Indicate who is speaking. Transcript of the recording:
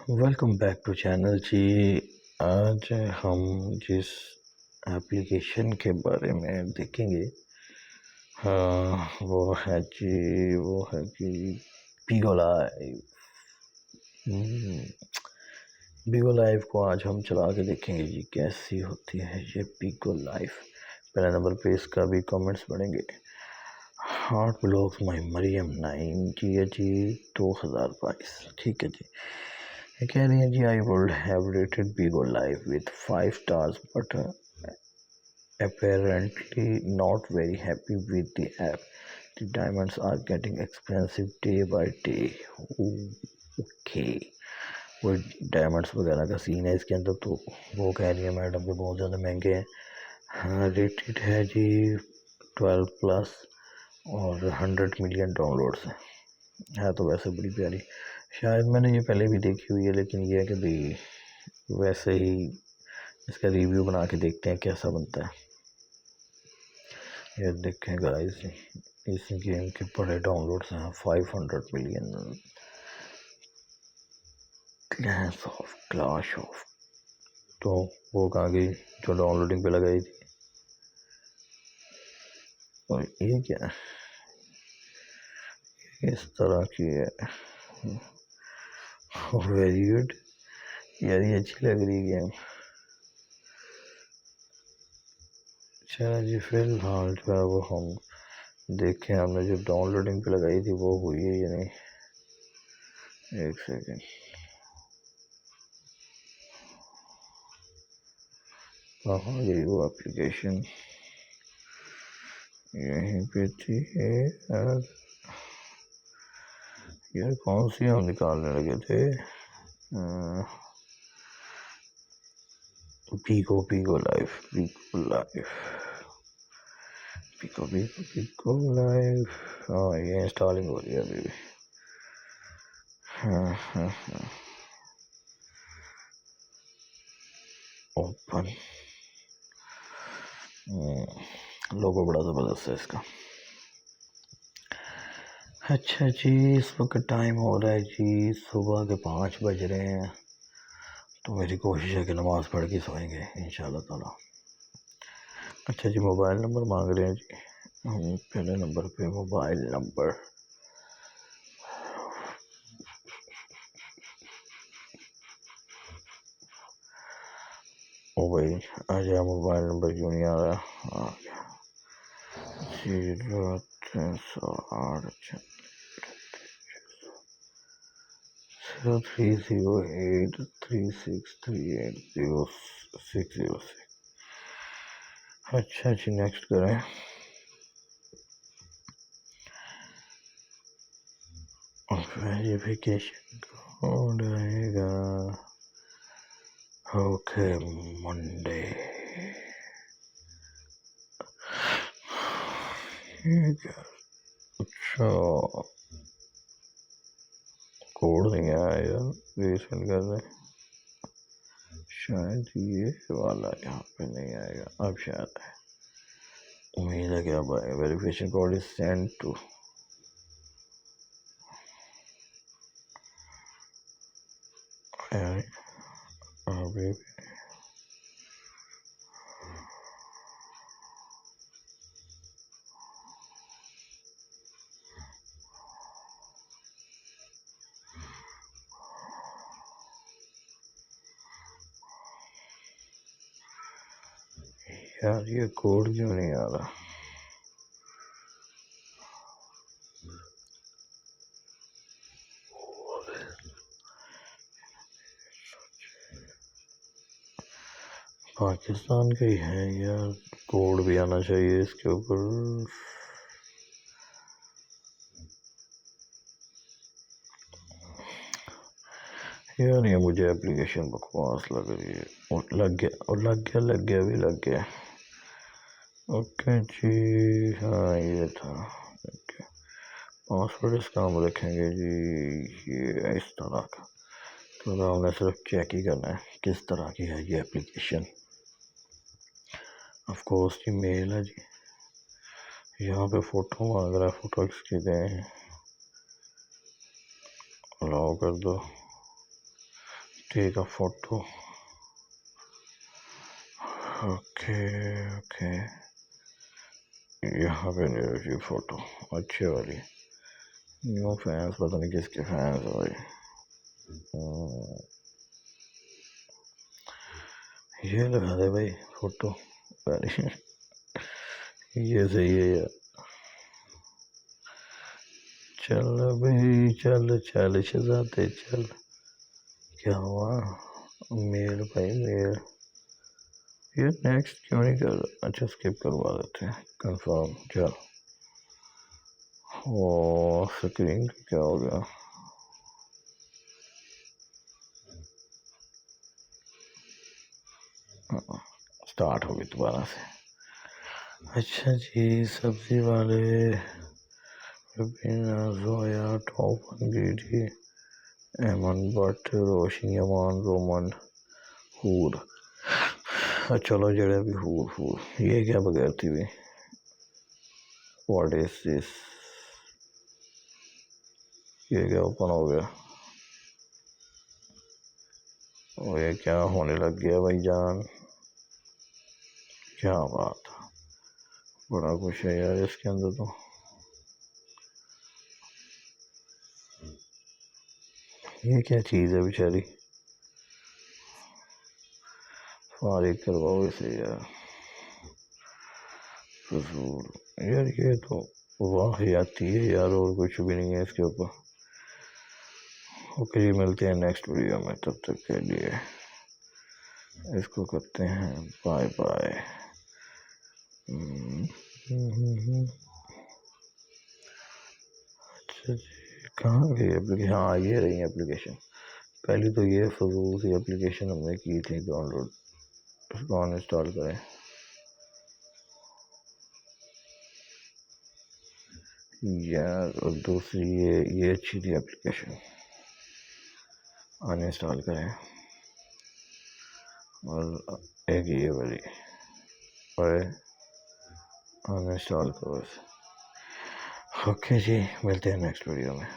Speaker 1: Welcome back to channel जी। आज हम जिस एप्लीकेशन के बारे में देखेंगे वो है जी बीगो लाइव। बीगो लाइव को आज हम चला के देखेंगे जी कैसी होती है ये बीगो लाइव। पहले नंबर पे इसका भी कमेंट्स बढ़ेंगे। हार्ट ब्लॉक्स माई मरियम 9 जी है जी 2022। ठीक है जी। ये कह रही है जी I would have rated Bigo Live with 5 stars but apparently not very happy with the app. The diamonds are getting expensive day by day. Okay. वो डायमंड्स वगैरह का सीन है इसके अंदर, तो वो कह रही है मैडम के बहुत ज़्यादा महंगे हैं। हाँ, रेटेड है जी 12 प्लस और 100 मिलियन डाउनलोड्स है तो वैसे बड़ी प्यारी। शायद मैंने ये पहले भी देखी हुई है, लेकिन ये है कि भाई वैसे ही इसका रिव्यू बना के देखते हैं कैसा बनता है। ये देखें गाइस, इस गेम के बड़े डाउनलोड्स हैं 500 मिलियन। क्लैश ऑफ तो वो कहाँ गई जो डाउनलोडिंग पे लगाई थी। और ये क्या है, इस तरह की है। वेरी गुड यार, ये अच्छी लग रही है गेम। अच्छा जी, फिलहाल जो है वो हम देखें हमने जो डाउनलोडिंग पे लगाई थी वो हुई है या नहीं। एक सेकेंड, कहाँ गई वो एप्लीकेशन, यहीं पे थी यार कौन सी हम निकालने लगे थे। बीगो लाइव हाँ, ये इंस्टॉलिंग हो रही है अभी भी। ओपन लोगो बड़ा ज़बरदस्त है इसका। अच्छा जी, इस वक्त टाइम हो रहा है जी सुबह के 5 बज रहे हैं, तो मेरी कोशिश है कि नमाज़ पढ़ के सोएंगे इंशाल्लाह ताला। अच्छा जी, मोबाइल नंबर मांग रहे हैं जी। हम पहले नंबर पे मोबाइल नंबर ओ भाई आ गया, मोबाइल नंबर क्यों नहीं आ रहा। आ गया 030836380606। अच्छा जी, नेक्स्ट करें। वेरिफिकेशन कोड आएगा। Okay, Monday. अच्छा, कोड नहीं आया यार, रीसेंड कर दें। शायद ये वाला यहाँ पे नहीं आएगा, अब शायद है। उम्मीद है कि अब आएगा। Verification code is send to अभी यार ये कोड क्यों नहीं आ रहा। पाकिस्तान का ही है यार, कोड भी आना चाहिए इसके ऊपर। यार ये मुझे एप्लीकेशन बकवास लग रही है। और लग गया। ओके जी, हाँ ये था। ओके, पासवर्ड इसका हम रखेंगे जी ये इस तरह का। तो हमने सिर्फ चेक ही करना है किस तरह की है ये application. Of course Gmail है जी। यहाँ पे फ़ोटो मांग रहा है, फ़ोटो किसकी दें, अलाउ कर दो। Take a photo. Okay okay, यहाँ पे नहीं रखी फोटो अच्छे वाली। न्यू फैंस, पता नहीं किसके फैंस हो भाई। ये लगा दे भाई फोटो, ये सही है यार। चल भाई चल चल शहजादे चल। क्या हुआ? मेल भाई मेल। ये नेक्स्ट क्यों नहीं कर? अच्छा स्किप करवा देते हैं। कंफर्म चल। ओ स्क्रीन क्या हो गया? स्टार्ट हो गई दोबारा से। अच्छा जी, सब्जी वाले जोया टॉप अंग्रेजी एमन बट रोशनी अमान रोमन हूर। चलो जड़े भी हूर हूर, ये क्या बगैर थी भी? What is this? ये क्या ओपन हो गया? और ये क्या होने लग गया भाई जान? क्या बात, बड़ा कुछ है यार इसके अंदर तो। ये क्या चीज़ है बेचारी? फारिग करवाओ इसे यार, फजूल यार। ये तो वाहियाती है यार, और कुछ भी नहीं है इसके ऊपर। ओके जी, मिलते हैं नेक्स्ट वीडियो में, तब तक के लिए इसको करते हैं बाय बाय। अच्छा जी, कहाँ गई एप्लीकेशन? हाँ ये रही एप्लीकेशन। पहली तो ये फजूल सी एप्लीकेशन हमने की थी डाउनलोड, उसको अनइंस्टॉल करें यार। और दूसरी ये अच्छी थी एप्लीकेशन, अनइंस्टॉल करें। और एक ये वाली और अनइंस्टॉल करो। ओके जी, मिलते हैं नेक्स्ट वीडियो में।